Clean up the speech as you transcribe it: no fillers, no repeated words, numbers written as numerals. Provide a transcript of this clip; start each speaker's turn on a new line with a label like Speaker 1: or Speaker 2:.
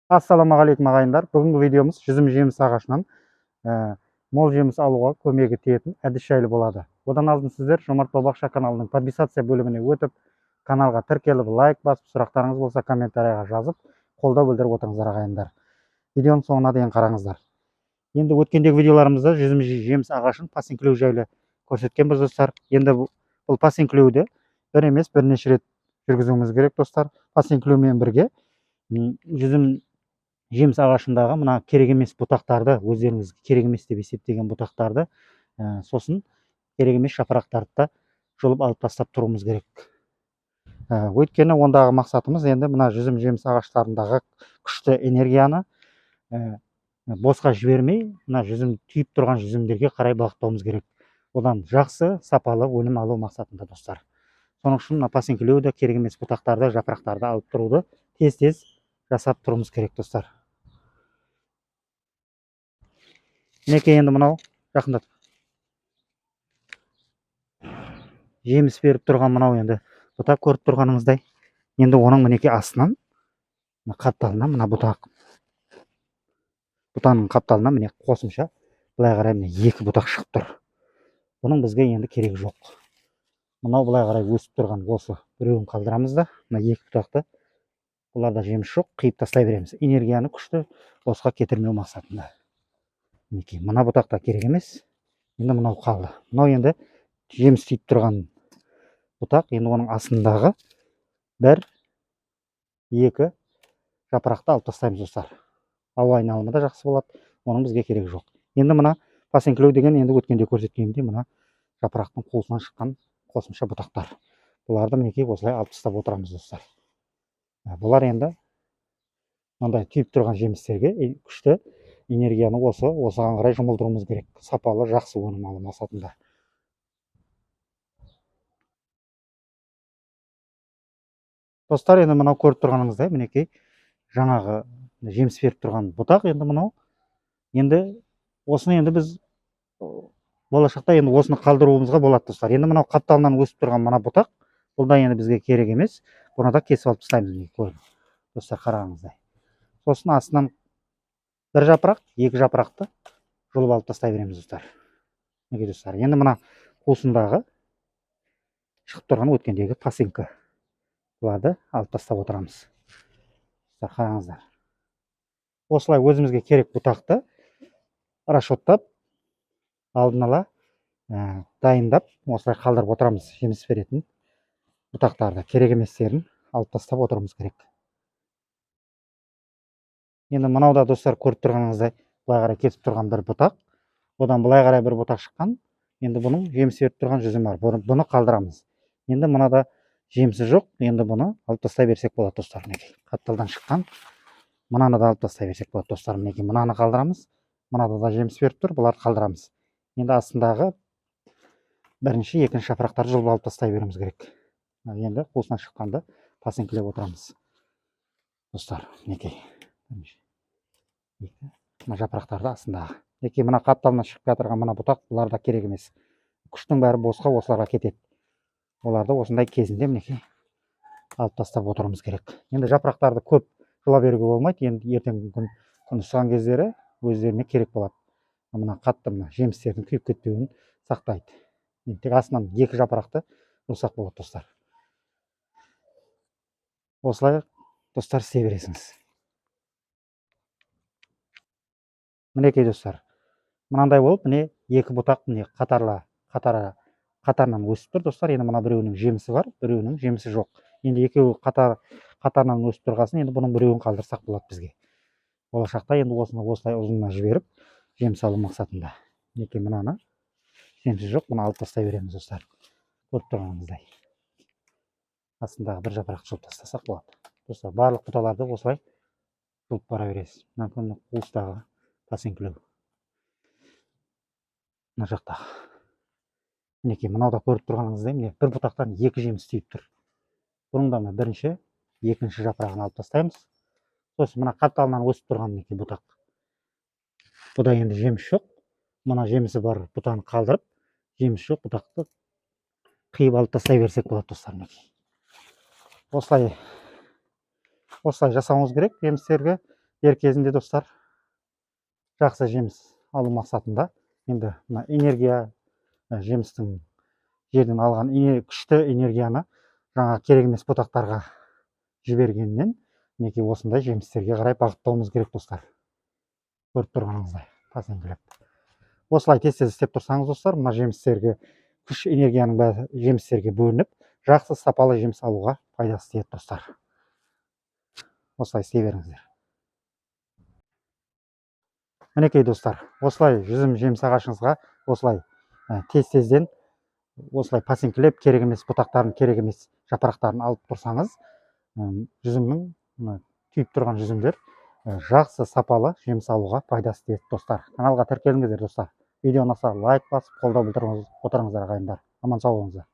Speaker 1: Ассалаумағалейкум ағайындар. Бүгінгі видеомыз жүзім жеміс ағашынан мол жеміс алуға көмегі тиетін әдіс жайлы болады. Одан алдын сіздер Жомарт Бау-бақша каналының подписация бөліміне өтіп, каналға тіркеліп, лайк басып, сұрақтарыңыз болса комментарийға жазып, қолдау білдіріп отырыңыздар ағайындар. Видеоның соңына дейін қараңыздар. Енді өткендегі видеоларымызда жүзім жеміс ағашын пасинкілеу жайлы көрсеткенбіз достар. Енді бұл пасинкілеуді бір емес бірнеше рет жүргізуіміз керек достар. Пасинкілеумен бірге жүзім жеміс ағашындағы мына керек емес бұтақтарды, өздеріңіз керек емес деп есептеген бұтақтарды, сосын керек емес жапырақтарды да жұлып алып тастап тұруымыз керек. Өйткені ондағы мақсатымыз енді мына жүзім жеміс ағаштарындағы күшті энергияны босқа жібермей, мына жүзім түйіп тұрған жүзімдерге қарай бағыттауымыз керек. Одан жақсы сапалы өнім алу мақсатында достар. Соның үшін мына пасинкілеуді, керек емес бұтақтарды, жапырақтарды алып тұруды тез жасап тұруымыз керек достар. Мінекей енді мынау жақындатып жеміс беріп тұрған мынау енді бұтақ көріп тұрғаныңыздай. Енді оның мінекей астынан қапталынан мына бұтаның қапталынан міне қосымша былай қарай міне екі бұтақ шығып тұр. Бұның бізге енді керегі жоқ. Мынау былай қарай өсіп тұрған осы біреуін қалдырамыз да, мына екі бұтақты, бұларда жеміс жоқ, қиып тастай береміз. Энергияны күшті босқа кетірмеу мақсатында. Мінекей мына бұтақта керек емес. Енді мынау қалды. Мынау енді жеміс түйіп тұрған бұтақ. Енді оның астындағы бір, екі жапырақты алып тастаймыз достар. Ауа айналымы да жақсы болады. Оның бізге керек жоқ. Енді мына пасинкілеу деген енді өткенде көрсеткенімдей мына жапырақтың қуысынан шыққан қосымша бұтақтар. Бұларды мінекей осылай алып тастап отырамыз достар. Бұлар енді мындай түйіп тұрған жемістерге күшті энергияны осыған қарай жұмылдыруымыз керек. Сапалы, жақсы өнім алу мақсатында. Достар, енді мынау көріп тұрғаныңыздай мінекей жаңағы жеміс беріп тұрған бұтақ. Енді мынау енді осыны енді біз болашақта енді осыны қалдыруымызға болады достар. Енді мынау қапталынан өсіп тұрған мына бұтақ, бұл да енді бізге керек емес. Бұны да кесіп алып тастаймыз. Достар, қарағыңыздай. Сосын астынан бір жапырақ, екі жапырақты жұлып алып тастай береміз достар. Неге достар? Енді мына қуысындағы шығып тұрған өткендегі пасинкі. Бұларды алып тастап отырамыз. Қараңыздар. Осылай өзімізге керек бұтақты расчеттап, алдын ала дайындап, осылай қалдырып отырамыз. Жеміс беретін бұтақтарды, керек еместерін алып тастап отыруымыз керек. Енді мынауда достар көріп тұрғаныңыздай былай қарай кетіп тұрған бір бұтақ, одан былай қарай бір бұтақ шыққан. Енді бұның жеміс беріп тұрған жүзім бар. Бұны қалдырамыз. Енді мынада жемісі жоқ. Енді бұны алып тастай берсек болады достар. Қапталдан шыққан. Мынаны да алып тастай берсек болады достар. Мінекей мынаны қалдырамыз. Мынада да жеміс беріп тұр. Бұларды қалдырамыз. Енді астындағы бірінші, екінші жапырақтарды жұлып алып тастай беруіміз керек. Енді қуысынан шыққанды пасинкілеп отырамыз. Достар, мінекей. Мына жапырақтарды астындағы. Мінекей мына қапталынан шығып жатырған мына бұтақ, бұлар да керек емес. Күштің бәрі босқа осыларға кетеді. Оларды осындай кезінде мінекей алып тастап отыруымыз керек. Енді жапырақтарды көп жұла беруге болмайды. Енді ертеңгі күн ысыған кездері өздеріне керек болады. Мына қатты жемістердің күйіп кетпеуін сақтайды. Тек астынан екі жапырақты жұлсақ болады достар. Осылай достар істей бересіңіз. Мінекей достар, мынандай болып, міне екі бұтақ міне қатарынан өсіп тұр достар. Енді мына біреуінің жемісі бар, біреуінің жемісі жоқ. Енді екеуі қатарынан өсіп тұрғасын, енді бұның біреуін қалдырсақ болады бізге. Болашақта енді осыны осылай ұзынына жіберіп, жеміс алу мақсатында. Мінекей мынаны жемісі жоқ, бұны алып тастай береміз достар. Көріп тұрғаныңыздай. Астындағы бір жапырақ жұлып тастасақ болады. Достар, барлық бұталарды осылай жұлып бара бересіз. Мына қуыстағы пасинкілеу. Мына жақтағы. Мінекей мынауда көріп тұрғаныңыздай, міне бір бұтақтан екі жеміс түйіп тұр. Бұның да бірінші, екінші жапырағын алып тастаймыз. Сосын мына қапталынан өсіп тұрған мінекей бұтақ. Бұда енді жеміс жоқ. Мына жемісі бар бұтаны қалдырып, жеміс жоқ бұтақты қиып алып тастай берсек болады достар. Осылай жасауымыз керек жемістерге. дер кезінде достар жақсы жеміс алу мақсатында енді мына энергия жемістің жерден алған күшті энергияны жаңа керек емес бұтақтарға жібергеннен мінекей осындай жемістерге қарай бағыттауымыз керек достар. Көріп тұрғаныңыздай пасекелеп. Осылай тез істеп тұрсаңыз достар, мына жемістерге күш энергияның бәрі жемістерге бөлініп, жақсы сапалы жеміс алуға пайдасы тиеді достар. Осылай істей беріңіздер. Мінекей достар, осылай жүзім жеміс ағашыңызға осылай тез-тезден осылай пасекелеп, керек емес бұтақтарын, керек емес жапырақтарын алып тұрсаңыз, жүзімнің түйіп тұрған жүзімдер жақсы сапалы жеміс алуға пайдасы тиеді достар. Каналға тіркеліңіздер достар. Видео ұнаса лайк басып, қолдау білдіріп отырыңыздар ағайындар. Аман сау болыңыздар.